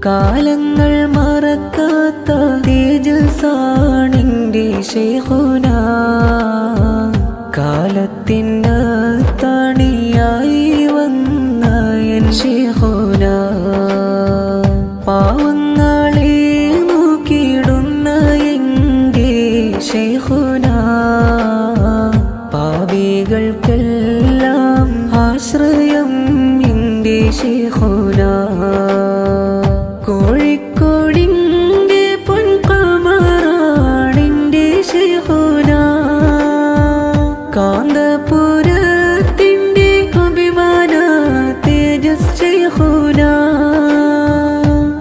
കാലങ്ങൾ മറക്കാത്ത തേജസാണിൻ്റെ ശൈഖുന കാലത്തിൻ്റെ തണിയായി വന്ന എൻ ശൈഖുന പാവങ്ങളെ നോക്കിയിടുന്ന എൻ്റെ ശൈഖുന പാപികൾക്കെല്ലാം ആശ്രയം എൻ്റെ ശൈഖുന കോഴിക്കോടിൻ്റെ പൊൻകമറാണിൻ്റെ ശൈഖുന കാന്തപുരത്തിൻ്റെ അഭിമാന തേജസ് ശൈഖുന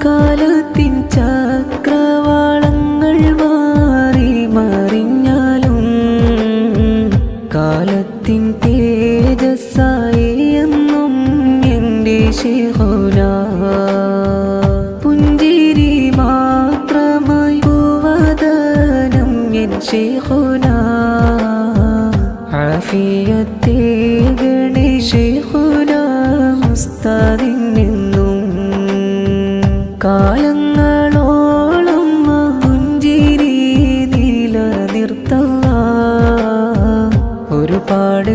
കാലത്തിൻ ചക്രവാളങ്ങൾ മാറി മറിഞ്ഞാലും കാലത്തിൻ തേജസ്സായി എന്നും എൻ്റെ ശൈഖുന പുഞ്ചിരി മാത്രമായി പൂവദനം എൻ ശൈഖുന ആഫിയത്തേകണേ ശൈഖുന ഉസ്താദിനെന്നും കാലങ്ങളോളം പുഞ്ചിരി നിലനിർത്തല്ല ഒരുപാട്